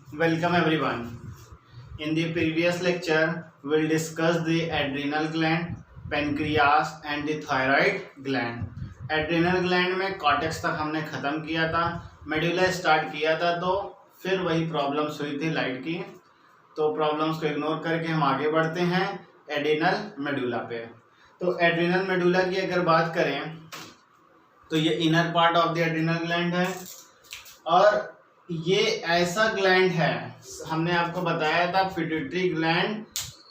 Welcome everyone. In the previous lecture, we'll discuss the adrenal gland, pancreas and the thyroid gland. Adrenal gland में cortex तक हमने ख़त्म किया था, medulla start किया था, तो फिर वही प्रॉब्लम्स हुई थी लाइट की। तो प्रॉब्लम्स को इग्नोर करके हम आगे बढ़ते हैं एड्रिनल मेडुला पे। तो एड्रिनल मेडुला की अगर बात करें तो ये inner part of the adrenal gland है और ये ऐसा ग्लैंड है, हमने आपको बताया था pituitary gland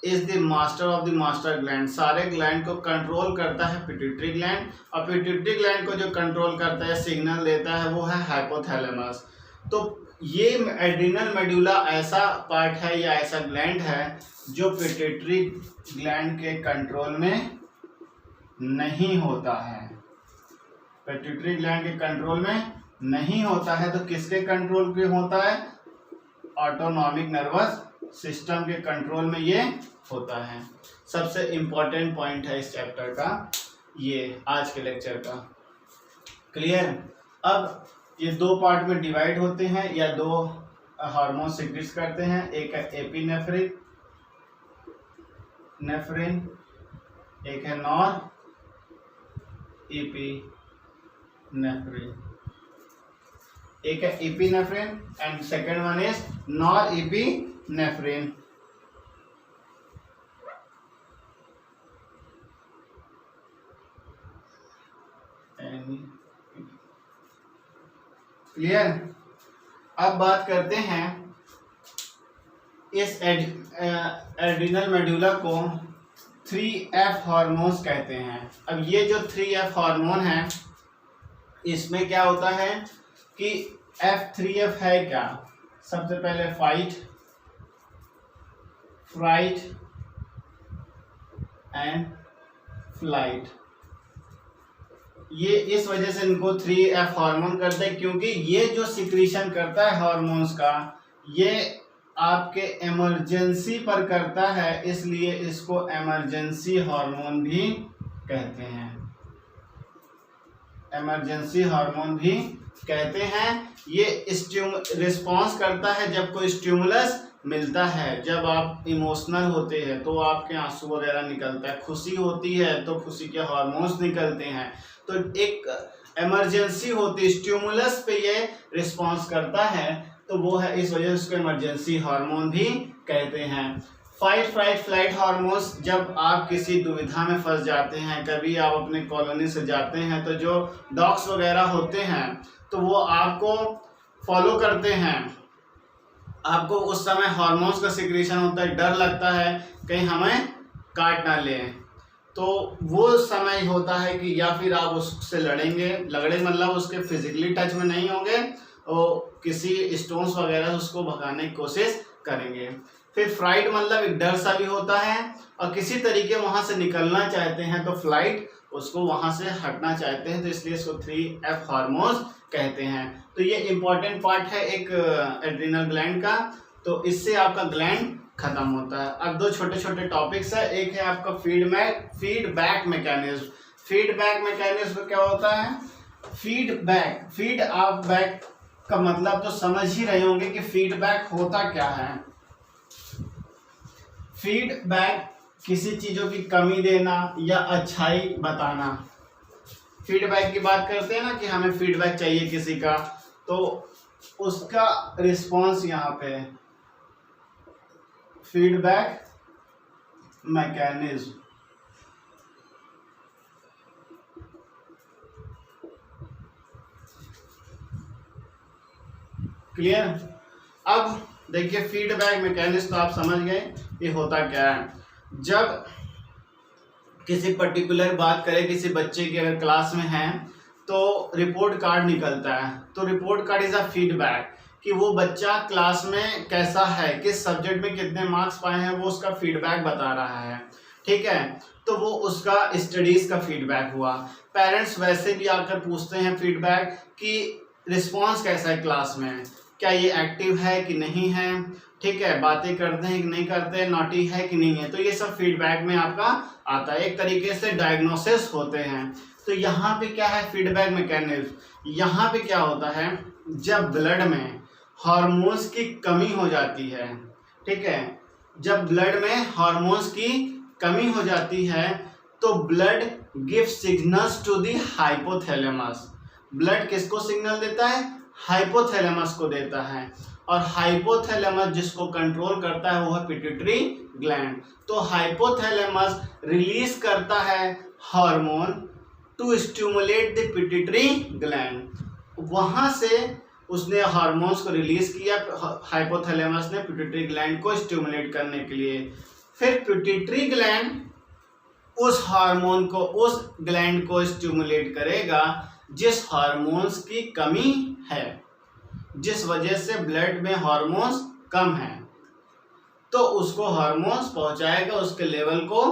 is the master of the master gland. सारे ग्लैंड को कंट्रोल करता है पिट्यूटरी ग्लैंड, और पिट्यूटरी ग्लैंड को जो कंट्रोल करता है, सिग्नल देता है, वो है हाइपोथैलेमस। तो ये एड्रिनल मेडुला ऐसा पार्ट है या ऐसा ग्लैंड है जो पिट्यूटरी ग्लैंड के कंट्रोल में नहीं होता है। पिट्यूटरी ग्लैंड के कंट्रोल में नहीं होता है तो किसके कंट्रोल पे होता है? ऑटोनॉमिक नर्वस सिस्टम के कंट्रोल में ये होता है। सबसे इम्पोर्टेंट पॉइंट है इस चैप्टर का ये, आज के लेक्चर का। क्लियर? अब ये दो पार्ट में डिवाइड होते हैं या दो हार्मोन सिक्रीट करते हैं। एक है एपिनेफ्रिन, एक है नॉर एपिनेफ्रिन। एक है epinephrine and second one is nor epinephrine. Clear? अब बात करते हैं इस एड्रिनल मेडुला को 3F हार्मोन्स कहते हैं। अब ये जो 3F हार्मोन है, इसमें क्या होता है कि F3F है क्या? सबसे पहले फाइट, फ्राइट एंड फ्लाइट। ये इस वजह से इनको 3F हार्मोन करते हैं क्योंकि ये जो सिक्रीशन करता है हार्मोन्स का, ये आपके इमरजेंसी पर करता है, इसलिए इसको इमरजेंसी हार्मोन भी कहते हैं। इमरजेंसी हार्मोन भी कहते हैं। ये रिस्पॉन्स करता है जब कोई स्टिमुलस मिलता है। जब आप इमोशनल होते हैं तो आपके आंसू वगैरह निकलता है, खुशी होती है तो खुशी के हार्मोन्स निकलते हैं। तो एक इमरजेंसी होती, स्टिमुलस पे ये रिस्पॉन्स करता है, तो वो है, इस वजह से उसको इमरजेंसी हार्मोन भी कहते हैं। फाइट, फ्राइट, फ्लाइट हार्मोन्स जब आप किसी दुविधा में फंस जाते हैं, कभी आप अपने कॉलोनी से जाते हैं, तो जो डॉग्स वगैरह होते हैं तो वो आपको फॉलो करते हैं। आपको उस समय हार्मोन्स का सिक्रीशन होता है, डर लगता है कहीं हमें काट ना ले, तो वो समय होता है कि या फिर आप उससे लड़े मतलब उसके फिजिकली टच में नहीं होंगे और किसी स्टोन्स वगैरह उसको भगाने की कोशिश करेंगे। फिर फ्राइट मतलब एक डर सा भी होता है और किसी तरीके वहां से निकलना चाहते हैं, तो फ्लाइट उसको वहां से हटना चाहते हैं, तो इसलिए इसको 3F हार्मोन्स कहते हैं। तो ये इंपॉर्टेंट पार्ट है एक एड्रिनल ग्लैंड का। तो इससे आपका ग्लैंड खत्म होता है। अब दो छोटे छोटे टॉपिक्स है। एक है आपका फीडबैक मैकेनिज्म। फीडबैक मैकेनिज्म क्या होता है? फीड ऑफ बैक का मतलब तो समझ ही रहे होंगे कि फीडबैक होता क्या है। फीडबैक किसी चीजों की कमी देना या अच्छाई बताना। फीडबैक की बात करते हैं ना कि हमें फीडबैक चाहिए किसी का, तो उसका रिस्पॉन्स यहाँ पे फीडबैक मैकेनिज्म। क्लियर? अब देखिए फीडबैक मैकेनिज्म तो आप समझ गए ये होता क्या है। जब किसी पर्टिकुलर बात करें, किसी बच्चे की अगर क्लास में है तो रिपोर्ट कार्ड निकलता है, तो report card is a feedback कि वो बच्चा क्लास में कैसा है, किस सब्जेक्ट में कितने मार्क्स पाए हैं, वो उसका फीडबैक बता रहा है। ठीक है, तो वो उसका स्टडीज का फीडबैक हुआ। पेरेंट्स वैसे भी आकर पूछते हैं फीडबैक कि रिस्पॉन्स कैसा है क्लास में, क्या ये एक्टिव है कि नहीं है, ठीक है, बातें करते हैं कि नहीं करते, नॉटी है कि नहीं है। तो ये सब फीडबैक में आपका आता है, एक तरीके से डायग्नोसिस होते हैं। तो यहाँ पे क्या है फीडबैक मैकेनिज्म, यहाँ पे क्या होता है, जब ब्लड में हार्मोन्स की कमी हो जाती है, ठीक है, जब ब्लड में हार्मोन्स की कमी हो जाती है तो blood give signals to the hypothalamus. Blood किसको सिग्नल देता है? हाइपोथैलेमस को देता है, और हाइपोथैलेमस जिसको कंट्रोल करता है वो है पिट्यूटरी ग्लैंड। तो हाइपोथैलेमस रिलीज करता है hormone to stimulate the pituitary gland. वहां से उसने हार्मोन्स को रिलीज किया, हाइपोथैलेमस ने पिट्यूटरी ग्लैंड को स्टिमुलेट करने के लिए। फिर पिट्यूटरी ग्लैंड उस हार्मोन को, उस ग्लैंड को स्टिमुलेट करेगा जिस हार्मोन्स की कमी है, जिस वजह से ब्लड में हार्मोन्स कम है, तो उसको हार्मोन्स पहुंचाएगा, उसके लेवल को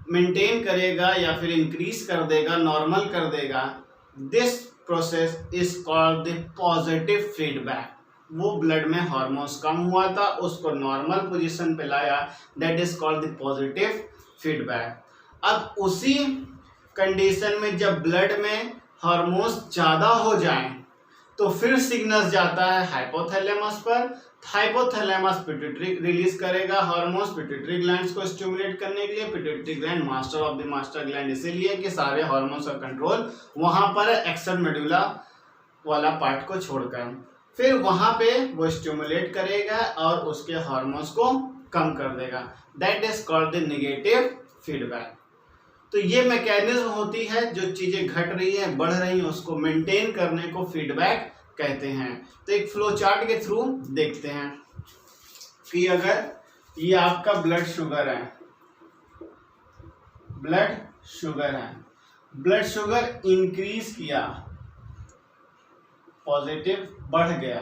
मेंटेन करेगा या फिर इंक्रीज कर देगा, नॉर्मल कर देगा। This process is called the positive feedback. वो ब्लड में हार्मोन्स कम हुआ था, उसको नॉर्मल पोजीशन पे लाया, that is called the positive feedback. अब उसी कंडीशन में जब ब्लड में हार्मोन्स ज़्यादा हो जाएं तो फिर सिग्नल जाता है हाइपोथैलेमस पर। हाइपोथैलेमस पिट्यूटरी रिलीज करेगा हार्मोन्स पिट्यूटरी ग्लैंड्स को स्टिमुलेट करने के लिए। Pituitary gland master of the master gland इसीलिए कि सारे हार्मोन्स का कंट्रोल वहां पर एक्स्ट्रा मेडुला वाला पार्ट को छोड़कर। फिर वहां पे वो स्टिमुलेट करेगा और उसके हार्मोन्स को कम कर देगा, that is called the negative feedback. तो ये मैकेनिज्म होती है, जो चीजें घट रही हैं, बढ़ रही हैं, उसको मेंटेन करने को फीडबैक कहते हैं। तो एक फ्लो चार्ट के थ्रू देखते हैं कि अगर ये आपका ब्लड शुगर है, ब्लड शुगर है, ब्लड शुगर इंक्रीज किया, पॉजिटिव बढ़ गया,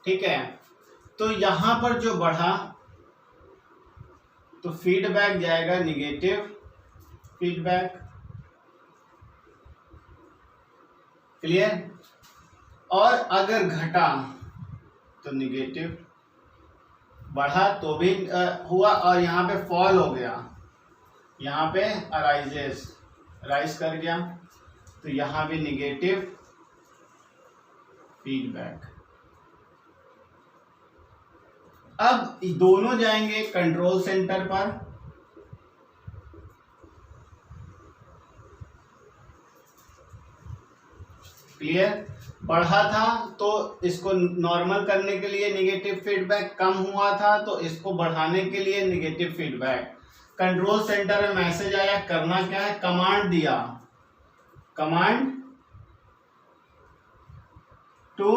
ठीक है, तो यहां पर जो बढ़ा तो फीडबैक जाएगा निगेटिव फीडबैक, क्लियर। और अगर घटा तो निगेटिव, बढ़ा तो भी हुआ, और यहाँ पे फॉल हो गया, यहाँ पे अराइजेस, राइज कर गया, तो यहाँ भी निगेटिव फीडबैक। अब दोनों जाएंगे कंट्रोल सेंटर पर, क्लियर। बढ़ा था तो इसको नॉर्मल करने के लिए निगेटिव फीडबैक, कम हुआ था तो इसको बढ़ाने के लिए निगेटिव फीडबैक। कंट्रोल सेंटर में मैसेज आया, करना क्या है, कमांड दिया, कमांड टू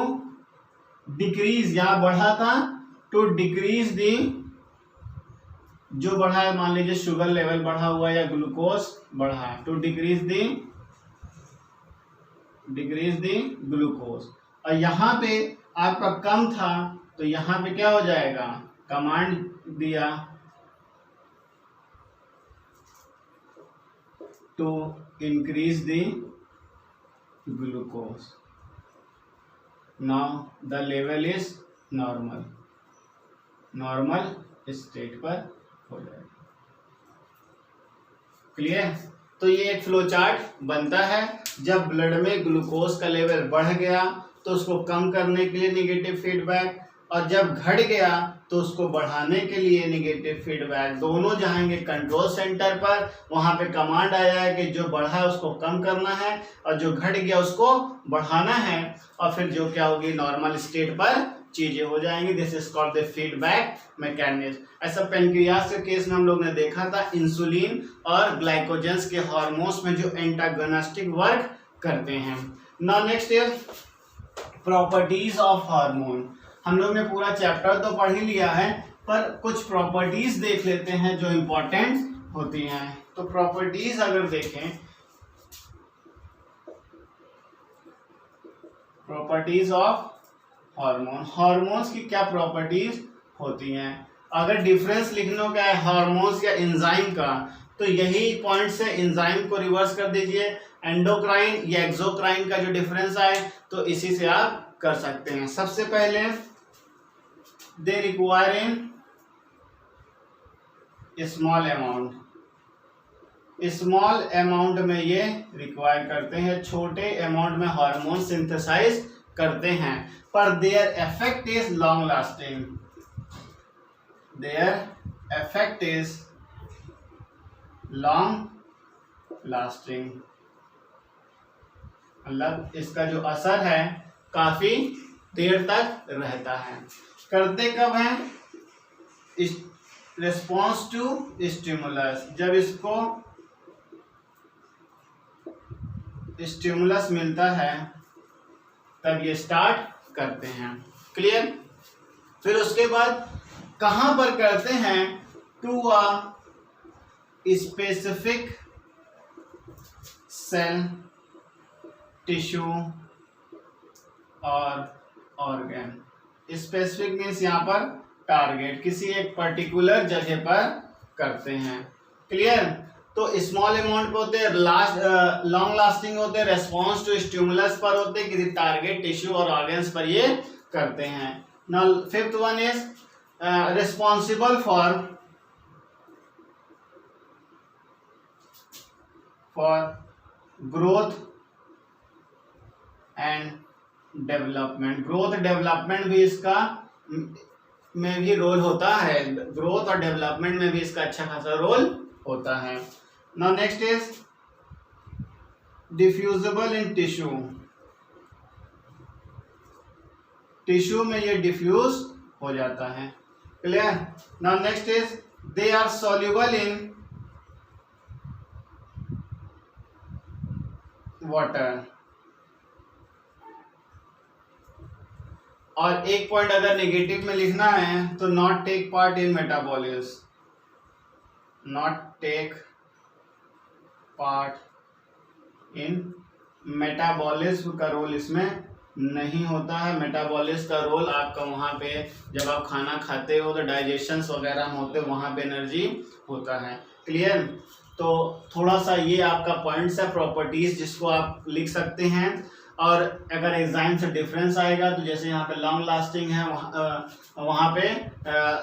डिक्रीज, यहां बढ़ा था टू डिक्रीज दी, जो बढ़ा है मान लीजिए शुगर लेवल बढ़ा हुआ या ग्लूकोज बढ़ा है, टू डिक्रीज दी ग्लूकोज। और यहाँ पे आपका कम था तो यहाँ पे क्या हो जाएगा, कमांड दिया to increase the glucose, now the level is normal, normal state पर हो जाएगा, क्लियर। तो ये एक फ्लो चार्ट बनता है, जब ब्लड में ग्लूकोज का लेवल बढ़ गया तो उसको कम करने के लिए निगेटिव फीडबैक, और जब घट गया तो उसको बढ़ाने के लिए निगेटिव फीडबैक। दोनों जाएंगे कंट्रोल सेंटर पर, वहां पे कमांड आया है कि जो बढ़ा है उसको कम करना है और जो घट गया उसको बढ़ाना है, और फिर जो क्या होगी, नॉर्मल स्टेट पर चीजें हो जाएंगी। This is called the feedback mechanism. ऐसा पेनक्रियास के केस में हम लोग ने देखा था, इंसुलिन और ग्लाइकोजेंस के हार्मोन्स में जो एंटागोनिस्टिक वर्क करते हैं। Now next is properties of hormone. हम लोग ने पूरा चैप्टर तो पढ़ ही लिया है, पर कुछ प्रॉपर्टीज देख लेते हैं जो इंपॉर्टेंट होती हैं। तो प्रॉपर्टीज अगर देखें, प्रॉपर्टीज ऑफ हार्मोन, हार्मोन्स की क्या प्रॉपर्टीज होती हैं। अगर डिफरेंस लिखने का है हार्मोन्स या एंजाइम का, तो यही पॉइंट से एंजाइम को रिवर्स कर दीजिए, एंडोक्राइन या एक्सोक्राइन का जो डिफरेंस आए तो इसी से आप कर सकते हैं। सबसे पहले they require in small amount, small amount में ये रिक्वायर करते हैं, छोटे अमाउंट में हार्मोन सिंथेसाइज करते हैं, पर their effect is long lasting. Their effect is long lasting, मतलब इसका जो असर है काफी देर तक रहता है। करते कब है? रिस्पॉन्स टू स्टिमुलस, जब इसको स्टिमुलस मिलता है तब ये स्टार्ट करते हैं। क्लियर? फिर उसके बाद कहां पर करते हैं? To a specific cell, tissue और ऑर्गन। स्पेसिफिक मीन्स यहाँ पर टारगेट, किसी एक पर्टिकुलर जगह पर करते हैं। क्लियर? तो स्मॉल अमाउंट पे होते हैं, लॉन्ग लास्टिंग होते हैं, रेस्पॉन्स टू स्टिमुलस पर होते हैं, किसी टारगेट टिश्यू और ऑर्गन्स पर ये करते हैं। Now fifth one is responsible for growth and development. Growth development भी इसका में भी रोल होता है, ग्रोथ और डेवलपमेंट में भी इसका अच्छा खासा रोल होता है। Now next is diffusible in tissue. Tissue में ये डिफ्यूज हो जाता है। Clear? Now next is they are soluble in water. और एक पॉइंट अगर नेगेटिव में लिखना है तो not take part in metabolism. Not take part in metabolism का रोल इसमें नहीं होता है। मेटाबॉलिज्म का रोल आपका वहां पे जब आप खाना खाते हो तो डाइजेशन वगैरह होते हो, वहां पे एनर्जी होता है। क्लियर? तो थोड़ा सा ये आपका पॉइंट्स है, प्रॉपर्टीज जिसको आप लिख सकते हैं। और अगर एग्जाम से डिफरेंस आएगा तो जैसे यहाँ पे लॉन्ग लास्टिंग है, वहाँ पे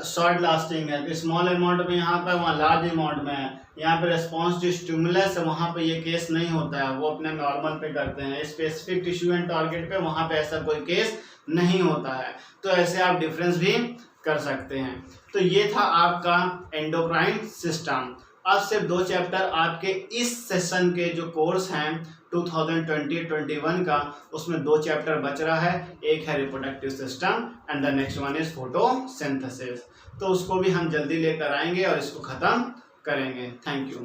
शॉर्ट लास्टिंग है। स्मॉल अमाउंट में यहाँ पे, वहाँ लार्ज अमाउंट में है। यहाँ पे रिस्पॉन्स टू स्टिमुलस है, वहाँ पे ये केस नहीं होता है, वो अपने नॉर्मल पे करते हैं। स्पेसिफिक टिश्यू एंड टारगेट पे वहाँ पे ऐसा कोई केस नहीं होता है। तो ऐसे आप डिफरेंस भी कर सकते हैं। तो ये था आपका एंडोक्राइन सिस्टम। अब सिर्फ 2 चैप्टर आपके इस सेशन के जो कोर्स हैं 2020-21 का, उसमें 2 चैप्टर बच रहा है। एक है reproductive system and the next one is photosynthesis. तो उसको भी हम जल्दी लेकर आएंगे और इसको खत्म करेंगे। Thank you.